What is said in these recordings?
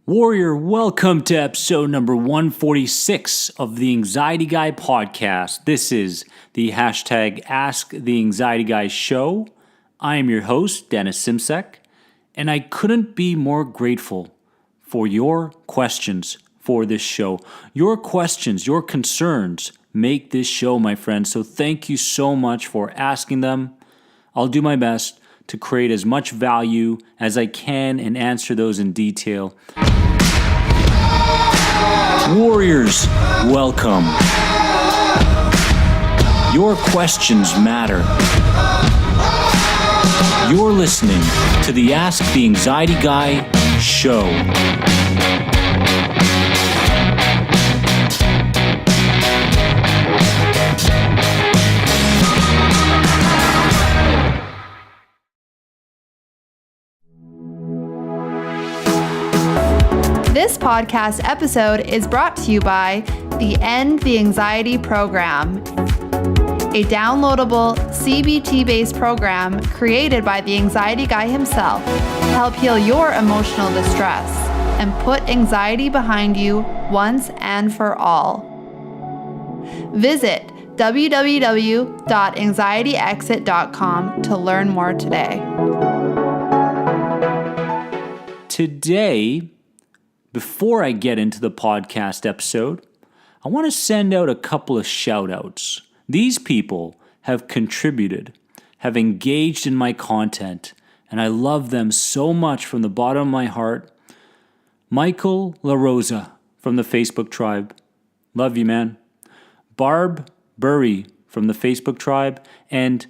Warrior, welcome to episode number 146 of the Anxiety Guy podcast. This is the hashtag Ask the Anxiety Guy show. I am your host, Dennis Simsek, and I couldn't be more grateful for your questions for this show. Your questions, your concerns make this show, my friends. So thank you so much for asking them. I'll do my best to create as much value as I can and answer those in detail. Warriors, welcome. Your questions matter. You're listening to the Ask the Anxiety Guy show. This podcast episode is brought to you by the End the Anxiety program, a downloadable CBT-based program created by the Anxiety Guy himself to help heal your emotional distress and put anxiety behind you once and for all. Visit www.anxietyexit.com to learn more today. Today, before I get into the podcast episode, I want to send out a couple of shout outs. These people have contributed, have engaged in my content, and I love them so much from the bottom of my heart. Michael La Rosa from the Facebook tribe. Love you, man. Barb Burry from the Facebook tribe, and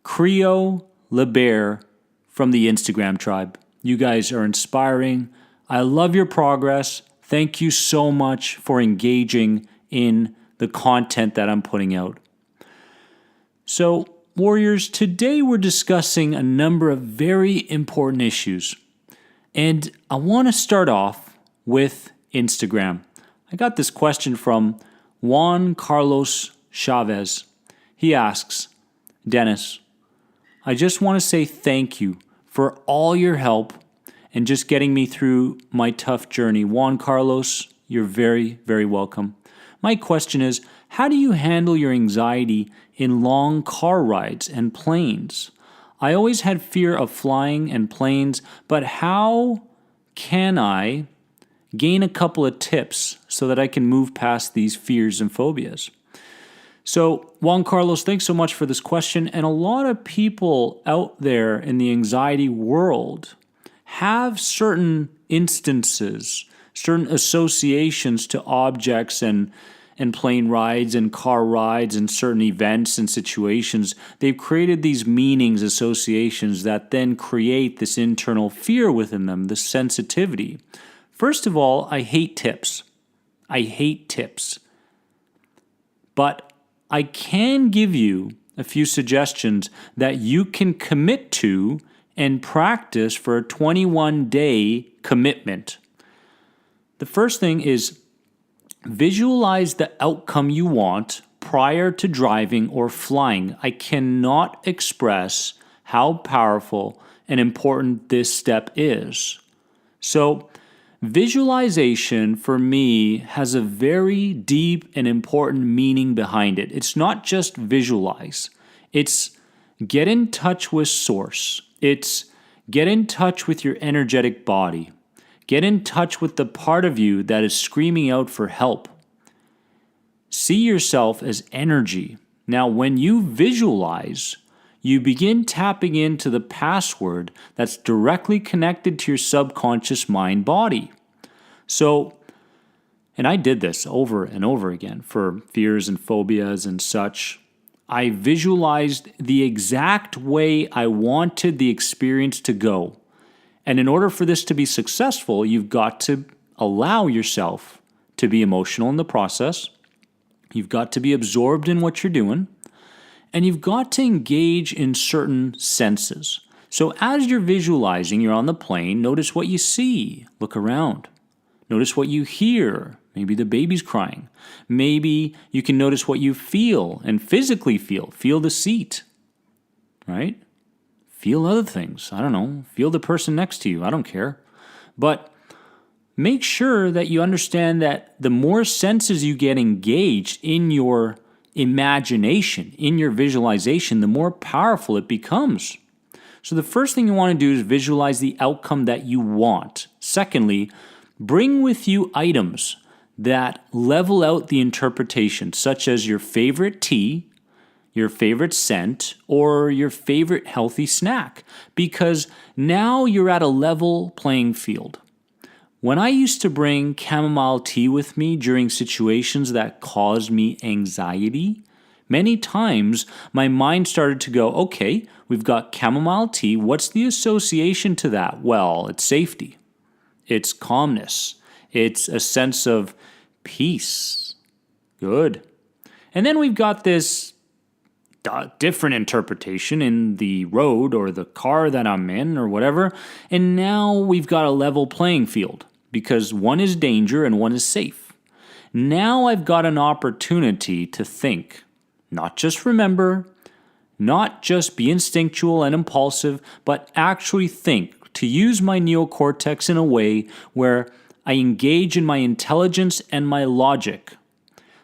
Creo LeBear from the Instagram tribe. You guys are inspiring. I love your progress. Thank you so much for engaging in the content that I'm putting out. So, Warriors, today we're discussing a number of very important issues. And I want to start off with Instagram. I got this question from Juan Carlos Chavez. He asks, Dennis, I just want to say thank you for all your help and just getting me through my tough journey. Juan Carlos, you're very, very welcome. My question is, how do you handle your anxiety in long car rides and planes? I always had fear of flying and planes, but how can I gain a couple of tips so that I can move past these fears and phobias? So, Juan Carlos, thanks so much for this question. And a lot of people out there in the anxiety world have certain instances, certain associations to objects and plane rides and car rides and certain events and situations. They've created these meanings, associations that then create this internal fear within them, this sensitivity. First of all, I hate tips. I hate tips. But I can give you a few suggestions that you can commit to and practice for a 21-day commitment. The first thing is visualize the outcome you want prior to driving or flying. I cannot express how powerful and important this step is. So, visualization for me has a very deep and important meaning behind it. It's not just visualize. It's get in touch with source. It's get in touch with your energetic body. Get in touch with the part of you that is screaming out for help. See yourself as energy. Now, when you visualize, you begin tapping into the password that's directly connected to your subconscious mind body. So, and I did this over and over again for fears and phobias and such. I visualized the exact way I wanted the experience to go. And in order for this to be successful, you've got to allow yourself to be emotional in the process. You've got to be absorbed in what you're doing. And you've got to engage in certain senses. So as you're visualizing, you're on the plane, notice what you see. Look around. Notice what you hear. Maybe the baby's crying. Maybe you can notice what you feel and physically feel. Feel the seat, right? Feel other things. I don't know. Feel the person next to you. I don't care. But make sure that you understand that the more senses you get engaged in your imagination, in your visualization, the more powerful it becomes. So the first thing you want to do is visualize the outcome that you want. Secondly, bring with you items that level out the interpretation, such as your favorite tea, your favorite scent, or your favorite healthy snack, because now you're at a level playing field. When I used to bring chamomile tea with me during situations that caused me anxiety, many times my mind started to go, okay, we've got chamomile tea. What's the association to that? Well, it's safety. It's calmness. It's a sense of peace. Good. And then we've got this different interpretation in the road or the car that I'm in or whatever. And now we've got a level playing field because one is danger and one is safe. Now I've got an opportunity to think, not just remember, not just be instinctual and impulsive, but actually think, to use my neocortex in a way where I engage in my intelligence and my logic.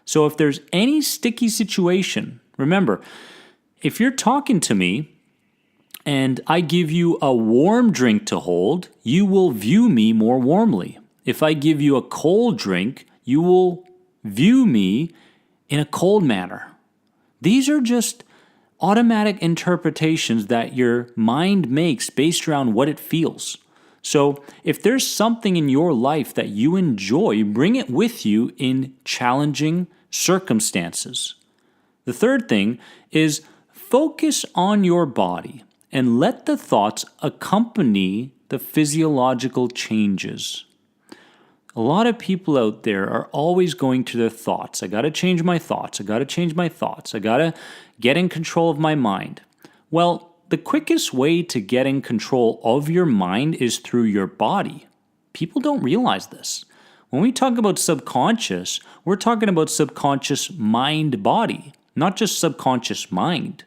So if there's any sticky situation, remember, if you're talking to me and I give you a warm drink to hold, you will view me more warmly. If I give you a cold drink, you will view me in a cold manner. These are just automatic interpretations that your mind makes based around what it feels. So if there's something in your life that you enjoy, bring it with you in challenging circumstances. The third thing is focus on your body and let the thoughts accompany the physiological changes. A lot of people out there are always going to their thoughts. I got to change my thoughts. I got to change my thoughts. I got to get in control of my mind. Well, the quickest way to get in control of your mind is through your body. People don't realize this. When we talk about subconscious, we're talking about subconscious mind-body, not just subconscious mind.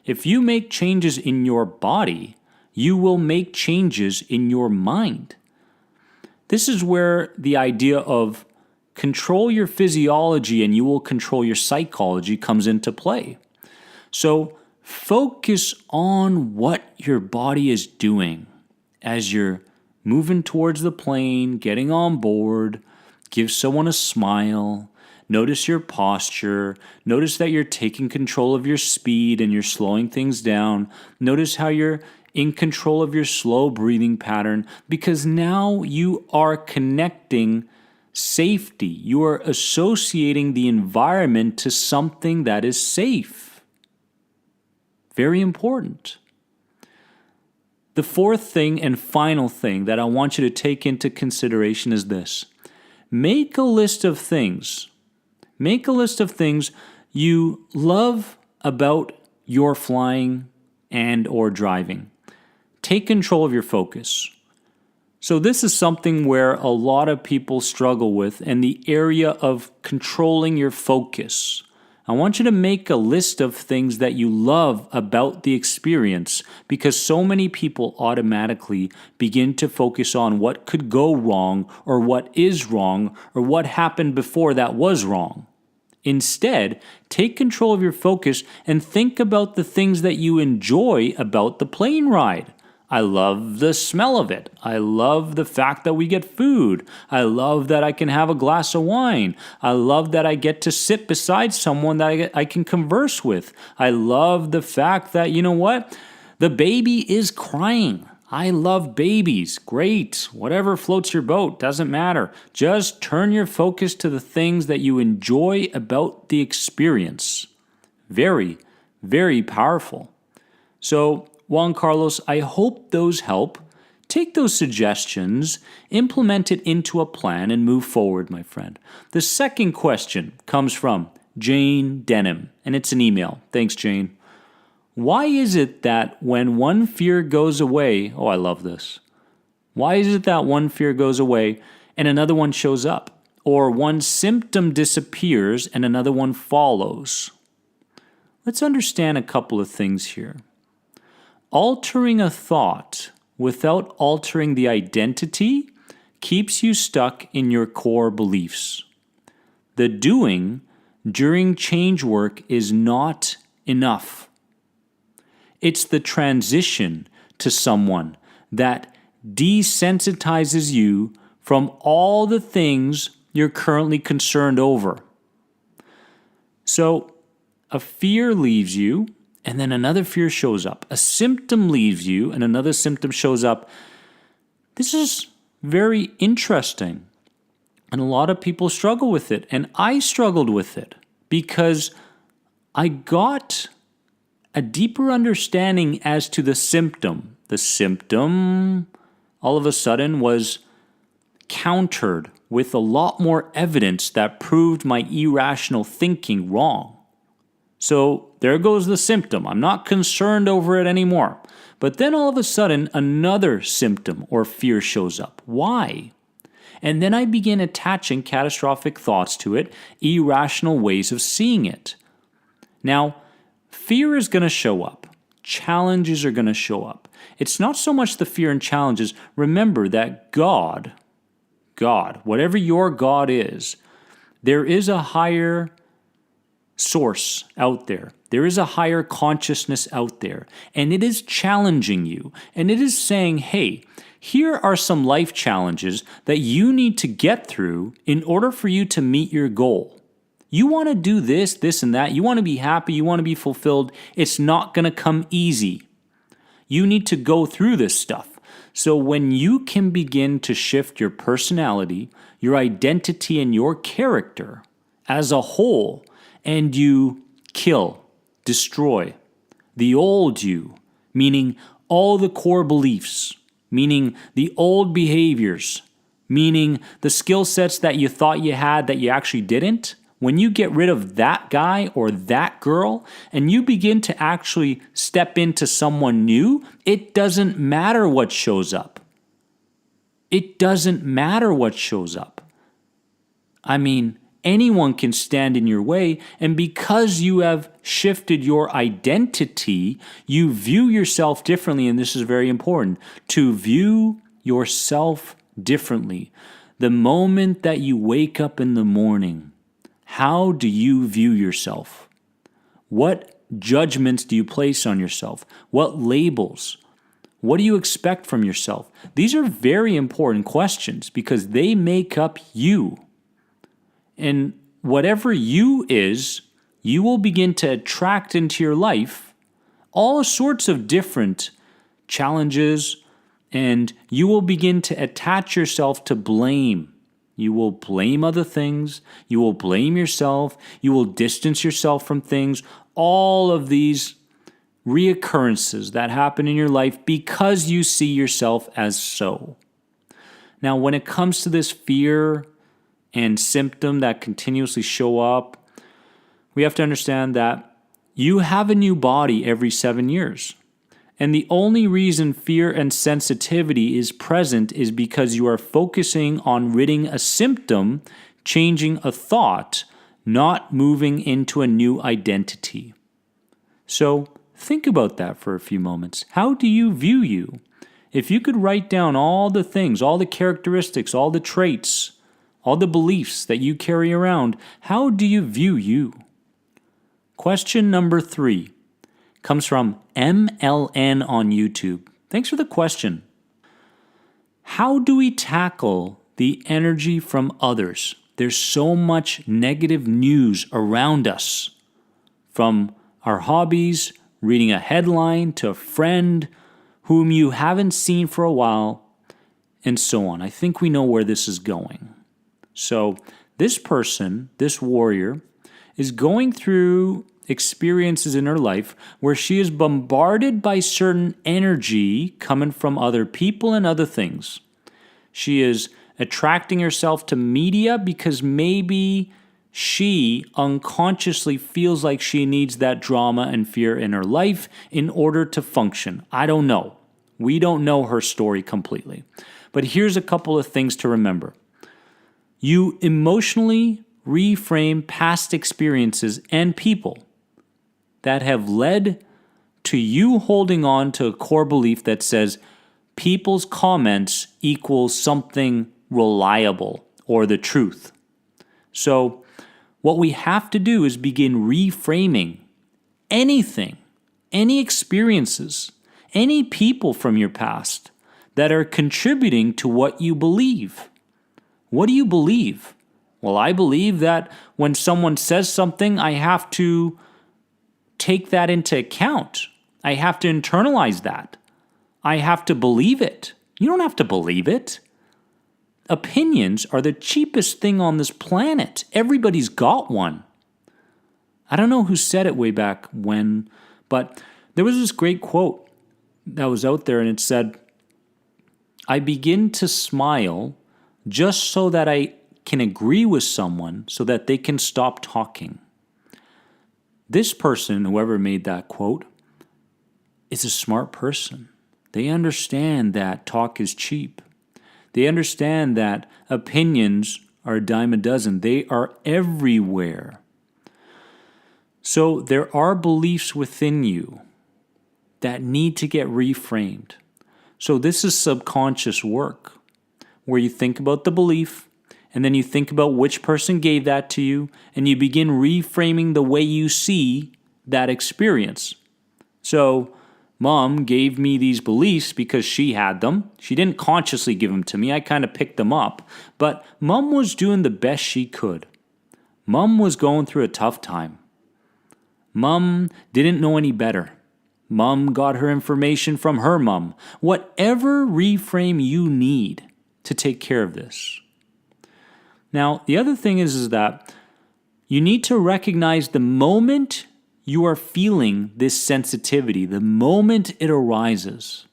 If you make changes in your body, you will make changes in your mind. This is where the idea of control your physiology and you will control your psychology comes into play. So focus on what your body is doing as you're moving towards the plane, getting on board. Give someone a smile. Notice your posture. Notice that you're taking control of your speed and you're slowing things down. Notice how you're in control of your slow breathing pattern, because now you are connecting safety. You are associating the environment to something that is safe. Very important. The fourth thing and final thing that I want you to take into consideration is this. Make a list of things. Make a list of things you love about your flying and or driving. Take control of your focus. So this is something where a lot of people struggle with, in the area of controlling your focus. I want you to make a list of things that you love about the experience, because so many people automatically begin to focus on what could go wrong or what is wrong or what happened before that was wrong. Instead, take control of your focus and think about the things that you enjoy about the plane ride. I love the smell of it. I love the fact that we get food. I love that I can have a glass of wine. I love that I get to sit beside someone that I can converse with. I love the fact that, you know what? The baby is crying. I love babies. Great. Whatever floats your boat, doesn't matter. Just turn your focus to the things that you enjoy about the experience. Very, very powerful. So, Juan Carlos, I hope those help. Take those suggestions, implement it into a plan, and move forward, my friend. The second question comes from Jane Denham, and it's an email. Thanks, Jane. Why is it that when one fear goes away, oh, I love this. Why is it that one fear goes away and another one shows up? Or one symptom disappears and another one follows? Let's understand a couple of things here. Altering a thought without altering the identity keeps you stuck in your core beliefs. The doing during change work is not enough. It's the transition to someone that desensitizes you from all the things you're currently concerned over. So, a fear leaves you, and then another fear shows up. A symptom leaves you, and another symptom shows up. This is very interesting. And a lot of people struggle with it. And I struggled with it because I got a deeper understanding as to the symptom. The symptom, all of a sudden, was countered with a lot more evidence that proved my irrational thinking wrong. So there goes the symptom. I'm not concerned over it anymore. But then all of a sudden, another symptom or fear shows up. Why? And then I begin attaching catastrophic thoughts to it, irrational ways of seeing it. Now, fear is going to show up. Challenges are going to show up. It's not so much the fear and challenges. Remember that God, whatever your God is, there is a higher source out there. There is a higher consciousness out there. And it is challenging you. And it is saying, hey, here are some life challenges that you need to get through in order for you to meet your goal. You want to do this, this, and that. You want to be happy. You want to be fulfilled. It's not going to come easy. You need to go through this stuff. So when you can begin to shift your personality, your identity, and your character as a whole, and you kill, destroy the old you, meaning all the core beliefs, meaning the old behaviors, meaning the skill sets that you thought you had that you actually didn't, when you get rid of that guy or that girl and you begin to actually step into someone new, it doesn't matter what shows up. It doesn't matter what shows up. I mean, anyone can stand in your way, and because you have shifted your identity, you view yourself differently, and this is very important, to view yourself differently. The moment that you wake up in the morning, how do you view yourself? What judgments do you place on yourself? What labels? What do you expect from yourself? These are very important questions because they make up you. And whatever you is, you will begin to attract into your life all sorts of different challenges, and you will begin to attach yourself to blame. You will blame other things. You will blame yourself. You will distance yourself from things. All of these reoccurrences that happen in your life because you see yourself as so. Now, when it comes to this fear and symptom that continuously show up, we have to understand that you have a new body every 7 years. And the only reason fear and sensitivity is present is because you are focusing on ridding a symptom, changing a thought, not moving into a new identity. So think about that for a few moments. How do you view you? If you could write down all the things, all the characteristics, all the traits, all the beliefs that you carry around, how do you view you? Question number 3 comes from MLN on YouTube. Thanks for the question. How do we tackle the energy from others? There's so much negative news around us, from our hobbies, reading a headline, to a friend whom you haven't seen for a while, and so on. I think we know where this is going. So this person, this warrior, is going through experiences in her life where she is bombarded by certain energy coming from other people and other things. She is attracting herself to media because maybe she unconsciously feels like she needs that drama and fear in her life in order to function. I don't know. We don't know her story completely. But here's a couple of things to remember. You emotionally reframe past experiences and people that have led to you holding on to a core belief that says people's comments equals something reliable or the truth. So what we have to do is begin reframing anything, any experiences, any people from your past that are contributing to what you believe. What do you believe? Well, I believe that when someone says something, I have to take that into account. I have to internalize that. I have to believe it. You don't have to believe it. Opinions are the cheapest thing on this planet. Everybody's got one. I don't know who said it way back when, but there was this great quote that was out there, and it said, I begin to smile just so that I can agree with someone so that they can stop talking. This person, whoever made that quote, is a smart person. They understand that talk is cheap. They understand that opinions are a dime a dozen. They are everywhere. So there are beliefs within you that need to get reframed. So this is subconscious work, where you think about the belief, and then you think about which person gave that to you, and you begin reframing the way you see that experience. So Mom gave me these beliefs because she had them. She didn't consciously give them to me. I kind of picked them up. But Mom was doing the best she could. Mom was going through a tough time. Mom didn't know any better. Mom got her information from her mom. Whatever reframe you need to take care of this. Now, the other thing is that you need to recognize the moment you are feeling this sensitivity, the moment it arises,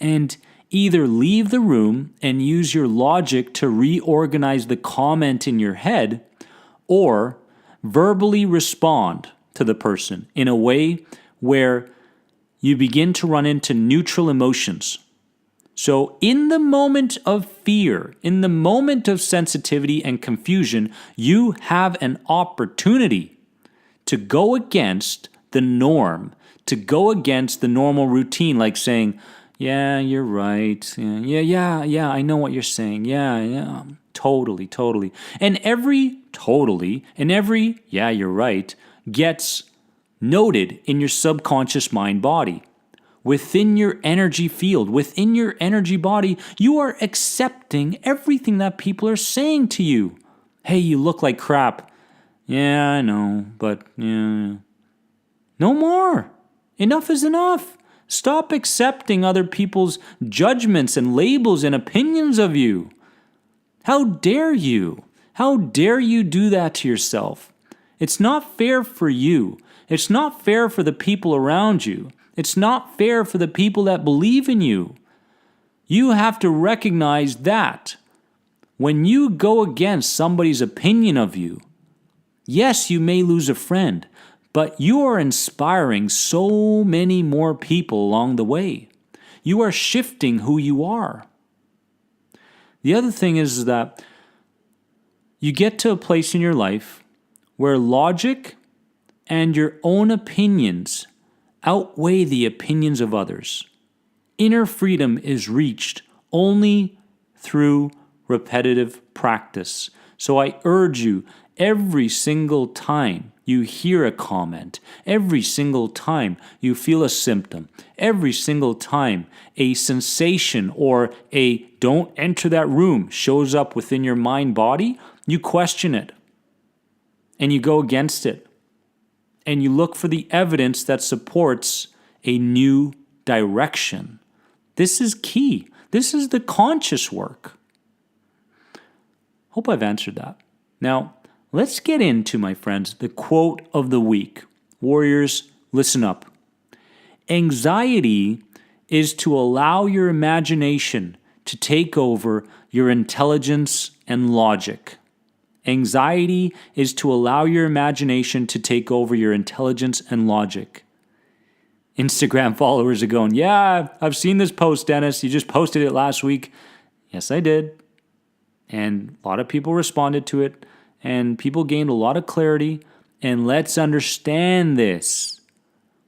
and either leave the room and use your logic to reorganize the comment in your head, or verbally respond to the person in a way where you begin to run into neutral emotions. So in the moment of fear, in the moment of sensitivity and confusion, you have an opportunity to go against the norm, to go against the normal routine, like saying, yeah, you're right. Yeah, I know what you're saying. Yeah, totally. And every totally and every, yeah, you're right, gets noted in your subconscious mind body. Within your energy field, within your energy body, you are accepting everything that people are saying to you. Hey, you look like crap. Yeah, I know, but yeah. No more. Enough is enough. Stop accepting other people's judgments and labels and opinions of you. How dare you? How dare you do that to yourself? It's not fair for you. It's not fair for the people around you. It's not fair for the people that believe in you. You have to recognize that when you go against somebody's opinion of you, yes, you may lose a friend, but you are inspiring so many more people along the way. You are shifting who you are. The other thing is that you get to a place in your life where logic and your own opinions outweigh the opinions of others. Inner freedom is reached only through repetitive practice. So I urge you, every single time you hear a comment, every single time you feel a symptom, every single time a sensation or a don't enter that room shows up within your mind body, you question it and you go against it. And you look for the evidence that supports a new direction. This is key. This is the conscious work. Hope I've answered that. Now, let's get into, my friends, the quote of the week. Warriors, listen up. Anxiety is to allow your imagination to take over your intelligence and logic. Anxiety is to allow your imagination to take over your intelligence and logic. Instagram followers are going, yeah, I've seen this post, Dennis. You just posted it last week. Yes, I did. And a lot of people responded to it, and people gained a lot of clarity. And let's understand this.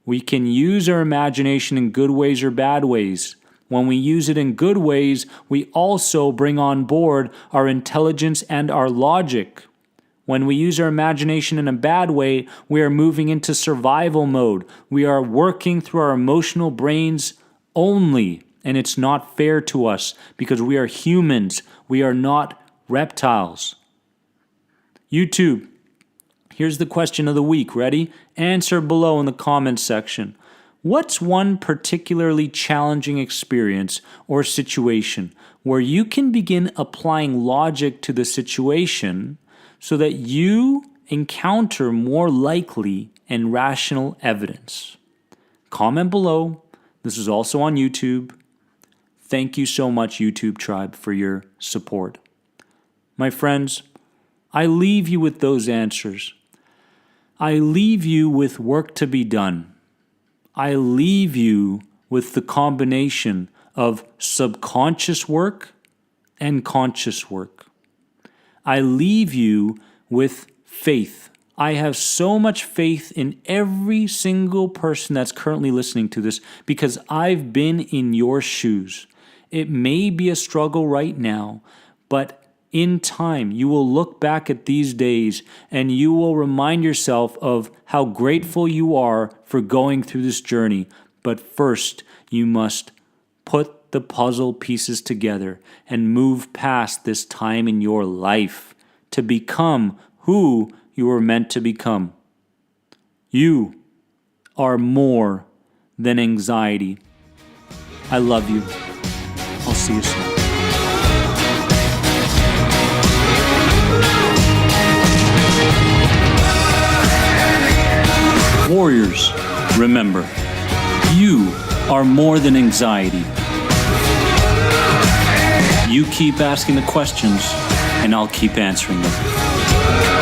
We can use our imagination in good ways or bad ways. When we use it in good ways, we also bring on board our intelligence and our logic. When we use our imagination in a bad way, we are moving into survival mode. We are working through our emotional brains only, and it's not fair to us because we are humans. We are not reptiles. YouTube, here's the question of the week. Ready? Answer below in the comments section. What's one particularly challenging experience or situation where you can begin applying logic to the situation so that you encounter more likely and rational evidence? Comment below. This is also on YouTube. Thank you so much, YouTube Tribe, for your support. My friends, I leave you with those answers. I leave you with work to be done. I leave you with the combination of subconscious work and conscious work. I leave you with faith. I have so much faith in every single person that's currently listening to this because I've been in your shoes. It may be a struggle right now, but in time, you will look back at these days and you will remind yourself of how grateful you are for going through this journey. But first, you must put the puzzle pieces together and move past this time in your life to become who you were meant to become. You are more than anxiety. I love you. I'll see you soon. Warriors, remember, you are more than anxiety. You keep asking the questions, and I'll keep answering them.